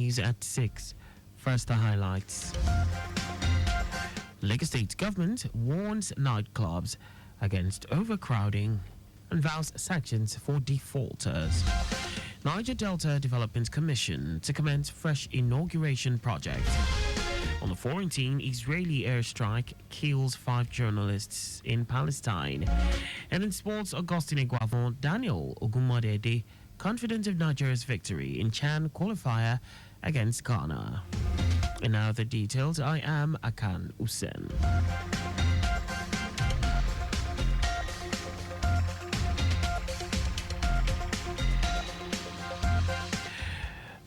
news at 6. First, the highlights. Lagos State government warns nightclubs against overcrowding and vows sanctions for defaulters. Niger Delta Development Commission to commence fresh inauguration project. On the 14th, Israeli airstrike kills 5 journalists in Palestine. And in sports, Augustine Iguavon, Daniel Ogunmadede, confident of Nigeria's victory in Chan qualifier against Ghana. And now the details. I am Akan Usen.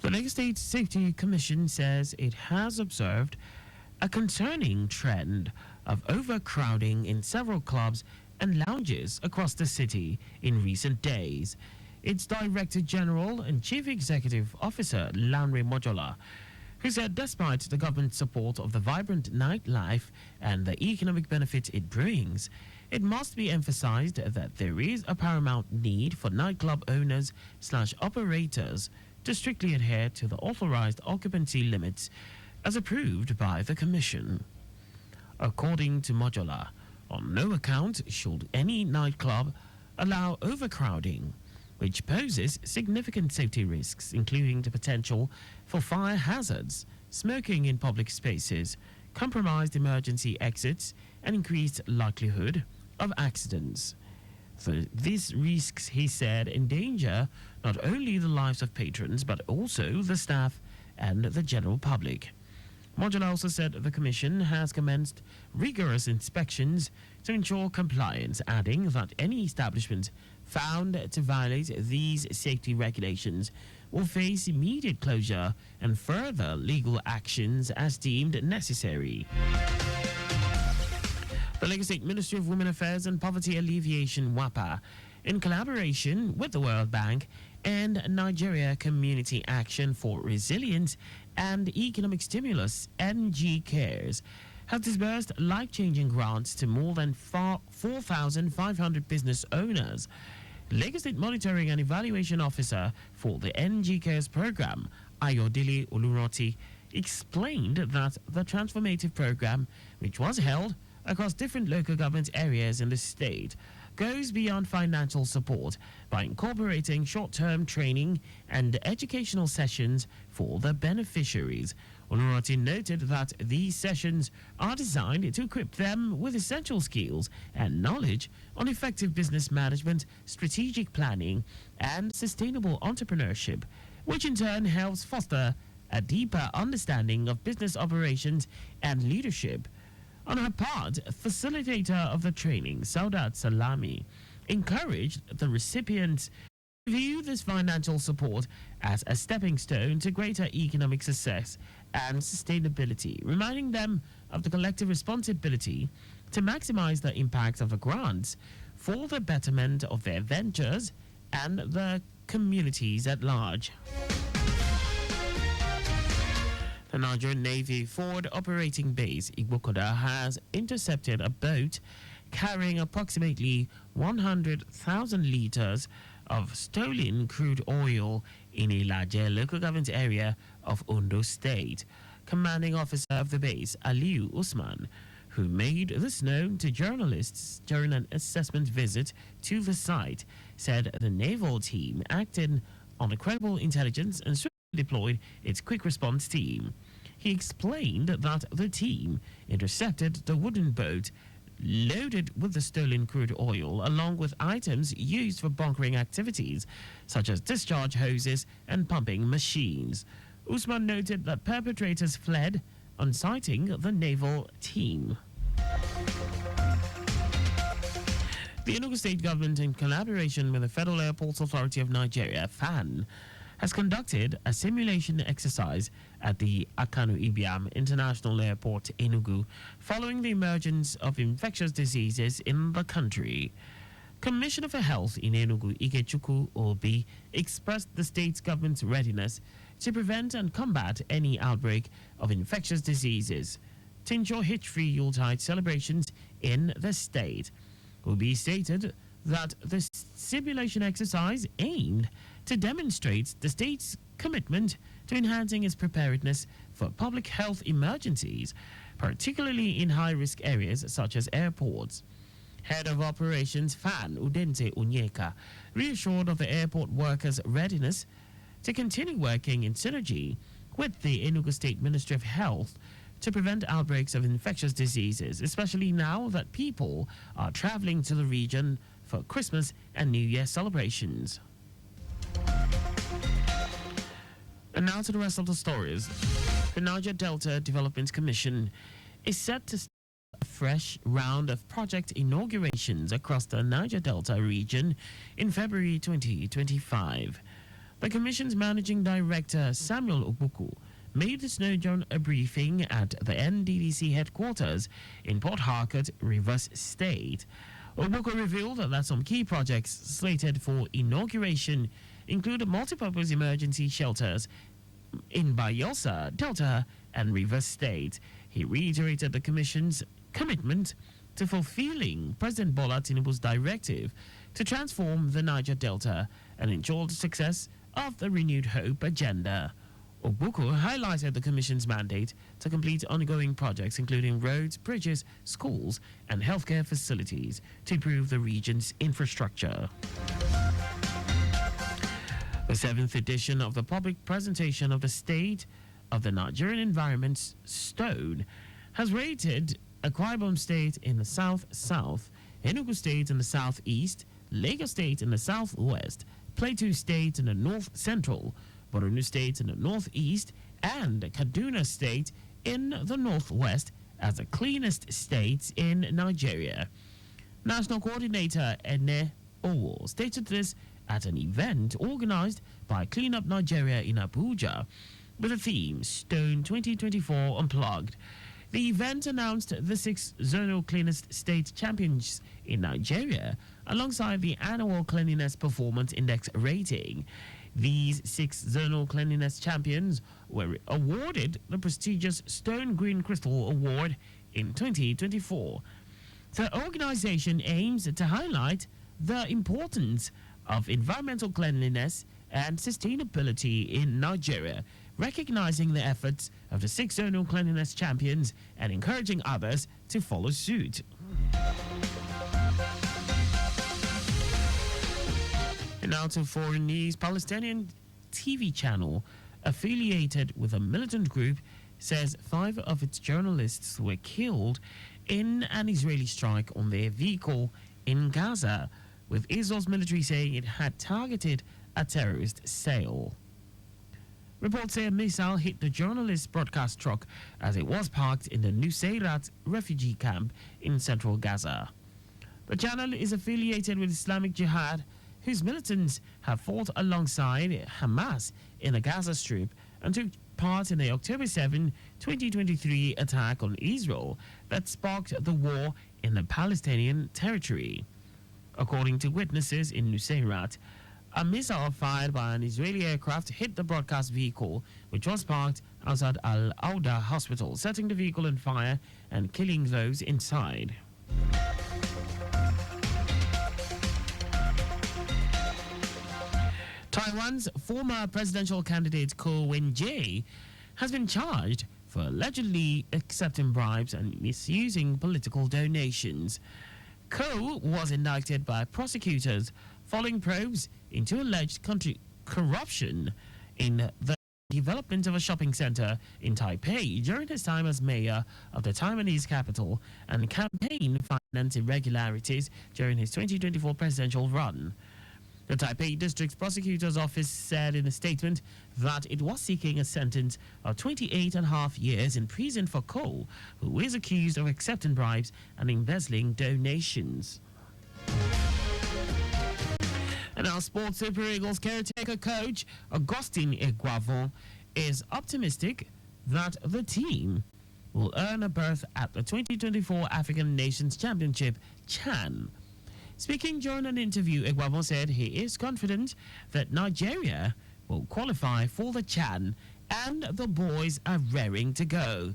The Lagos State Safety Commission says it has observed a concerning trend of overcrowding in several clubs and lounges across the city in recent days. Its Director General and Chief Executive Officer, Lanre Mojola, who said despite the government's support of the vibrant nightlife and the economic benefits it brings, it must be emphasized that there is a paramount need for nightclub owners/operators to strictly adhere to the authorized occupancy limits as approved by the Commission. According to Mojola, on no account should any nightclub allow overcrowding, which poses significant safety risks, including the potential for fire hazards, smoking in public spaces, compromised emergency exits, and increased likelihood of accidents. So these risks, he said, endanger not only the lives of patrons, but also the staff and the general public. Mojola also said the Commission has commenced rigorous inspections to ensure compliance, adding that any establishment found to violate these safety regulations will face immediate closure and further legal actions as deemed necessary. The Lagos State Ministry of Women Affairs and Poverty Alleviation, WAPA, in collaboration with the World Bank and Nigeria Community Action for Resilience and Economic Stimulus, NG Cares, have disbursed life-changing grants to more than 4,500 business owners. Lagos State Monitoring and Evaluation Officer for the NG Cares program, Ayodele Oluroti, explained that the transformative program, which was held across different local government areas in the state, goes beyond financial support by incorporating short-term training and educational sessions for the beneficiaries. Oluroti noted that these sessions are designed to equip them with essential skills and knowledge on effective business management, strategic planning, and sustainable entrepreneurship, which in turn helps foster a deeper understanding of business operations and leadership. On her part, facilitator of the training, Saudat Salami, encouraged the recipients to view this financial support as a stepping stone to greater economic success and sustainability, reminding them of the collective responsibility to maximize the impact of the grants for the betterment of their ventures and the communities at large. The Nigerian Navy Forward Operating Base, Igbokoda, has intercepted a boat carrying approximately 100,000 liters of stolen crude oil in Ilaje local government area of Ondo State. Commanding officer of the base, Aliu Usman, who made this known to journalists during an assessment visit to the site, said the naval team acted on credible intelligence and deployed its quick response team. He explained that the team intercepted the wooden boat loaded with the stolen crude oil along with items used for bunkering activities such as discharge hoses and pumping machines. Usman noted that perpetrators fled on sighting the naval team. The Enugu State government, in collaboration with the Federal Airports Authority of Nigeria, FAN, has conducted a simulation exercise at the Akan Usen International Airport, Enugu, following the emergence of infectious diseases in the country. Commissioner for Health in Enugu, Ikechukwu Obi, expressed the state's government's readiness to prevent and combat any outbreak of infectious diseases to ensure hitch-free Yuletide celebrations in the state. Obi stated that the simulation exercise aimed to demonstrate the state's commitment to enhancing its preparedness for public health emergencies, particularly in high-risk areas such as airports. Head of Operations Fan Udense Unyeka reassured of the airport workers' readiness to continue working in synergy with the Enugu State Ministry of Health to prevent outbreaks of infectious diseases, especially now that people are traveling to the region for Christmas and New Year celebrations. And now to the rest of the stories. The Niger Delta Development Commission is set to start a fresh round of project inaugurations across the Niger Delta region in February 2025. The Commission's Managing Director, Samuel Obuku, made this known during a briefing at the NDDC headquarters in Port Harcourt, Rivers State. Obuku revealed that some key projects slated for inauguration include multipurpose emergency shelters in Bayelsa, Delta, and Rivers State. He reiterated the Commission's commitment to fulfilling President Bola Tinubu's directive to transform the Niger Delta and ensure the success of the Renewed Hope agenda. Obuku highlighted the Commission's mandate to complete ongoing projects including roads, bridges, schools, and healthcare facilities to improve the region's infrastructure. The 7th edition of the public presentation of the State of the Nigerian Environment Stone has rated Akwa Ibom State in the south-south, Enugu State in the southeast, Lagos State in the southwest, Plateau State in the north-central, Borno State in the northeast, and Kaduna State in the northwest as the cleanest states in Nigeria. National Coordinator Ene Owo stated this at an event organized by Clean Up Nigeria in Abuja with the theme Stone 2024 Unplugged. The event announced the 6 zonal cleanest state champions in Nigeria alongside the annual Cleanliness Performance Index rating. These 6 zonal cleanliness champions were awarded the prestigious Stone Green Crystal Award in 2024. The organization aims to highlight the importance of environmental cleanliness and sustainability in Nigeria, recognizing the efforts of the 6 zonal cleanliness champions and encouraging others to follow suit. And now to foreign news. Palestinian TV channel affiliated with a militant group says 5 of its journalists were killed in an Israeli strike on their vehicle in Gaza, with Israel's military saying it had targeted a terrorist cell. Reports say a missile hit the journalist's broadcast truck as it was parked in the Nuseirat refugee camp in central Gaza. The channel is affiliated with Islamic Jihad, whose militants have fought alongside Hamas in the Gaza Strip and took part in the October 7, 2023 attack on Israel that sparked the war in the Palestinian territory. According to witnesses in Nuseirat, a missile fired by an Israeli aircraft hit the broadcast vehicle, which was parked outside Al-Auda hospital, setting the vehicle on fire and killing those inside. Taiwan's former presidential candidate Ko Wen-je has been charged for allegedly accepting bribes and misusing political donations. Ko was indicted by prosecutors following probes into alleged country corruption in the development of a shopping center in Taipei during his time as mayor of the Taiwanese capital and campaign finance irregularities during his 2024 presidential run. The Taipei District Prosecutor's Office said in a statement that it was seeking a sentence of 28.5 years in prison for Ko, who is accused of accepting bribes and embezzling donations. And our Sports Super Eagles caretaker coach, Augustine Iguavon, is optimistic that the team will earn a berth at the 2024 African Nations Championship, CHAN. Speaking during an interview, Iguavon said he is confident that Nigeria will qualify for the CHAN and the boys are raring to go.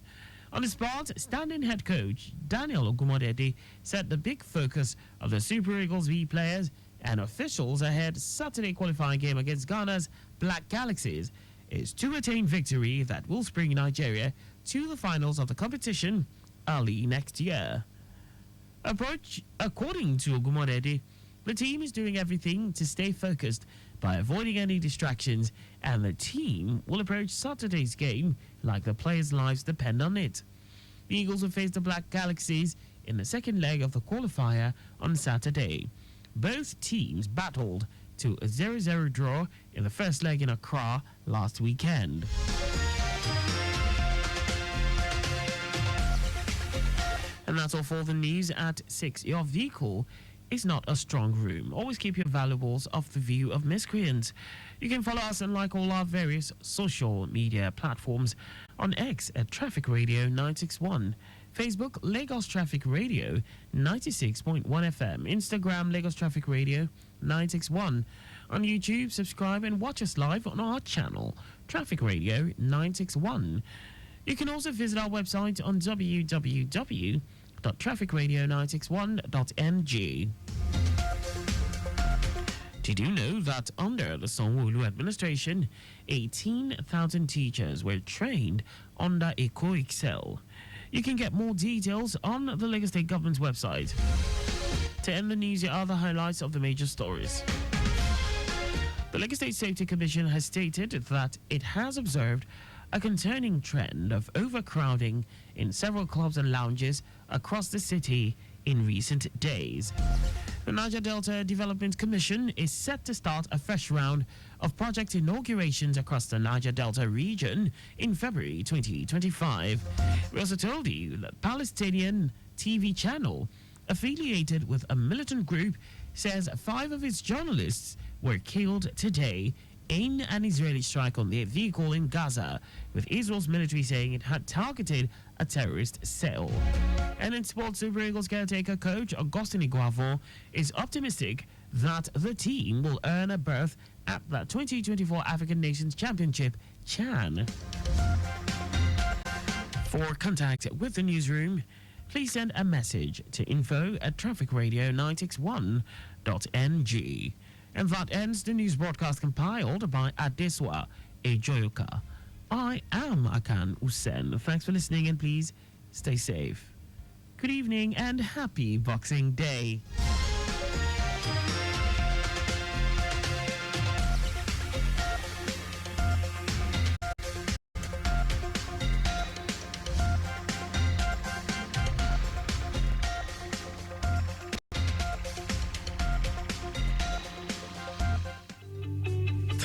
On the spot, standing head coach Daniel Ogumodede said the big focus of the Super Eagles B players and officials ahead Saturday qualifying game against Ghana's Black Galaxies is to attain victory that will bring Nigeria to the finals of the competition early next year. According to Ogumodede, the team is doing everything to stay focused by avoiding any distractions, and the team will approach Saturday's game like the players' lives depend on it. The Eagles will face the Black Galaxies in the second leg of the qualifier on Saturday. Both teams battled to a 0-0 draw in the first leg in Accra last weekend. And that's all for the news at 6. Your vehicle is not a strong room. Always keep your valuables off the view of miscreants. You can follow us and like all our various social media platforms on X at Traffic Radio 961, Facebook Lagos Traffic Radio 96.1 FM, Instagram Lagos Traffic Radio 961. On YouTube, subscribe and watch us live on our channel, Traffic Radio 961. You can also visit our website on www.trafficradio961.ng. Did you know that under the Sanwo-Olu administration, 18,000 teachers were trained under Eco Excel? You can get more details on the Lagos State Government's website. To end the news, here are the highlights of the major stories. The Lagos State Safety Commission has stated that it has observed a concerning trend of overcrowding in several clubs and lounges across the city in recent days. The Niger Delta Development Commission is set to start a fresh round of project inaugurations across the Niger Delta region in February 2025. We also told you that Palestinian TV channel affiliated with a militant group says 5 of its journalists were killed today in an Israeli strike on their vehicle in Gaza, with Israel's military saying it had targeted a terrorist cell. And in sports, Super Eagles caretaker coach Augustine Iguavon is optimistic that the team will earn a berth at the 2024 African Nations Championship, CHAN. For contact with the newsroom, please send a message to info@trafficradio961.ng. And that ends the news broadcast compiled by Adeswa Ejoyoka. I am Akan Usen. Thanks for listening and please stay safe. Good evening and happy Boxing Day.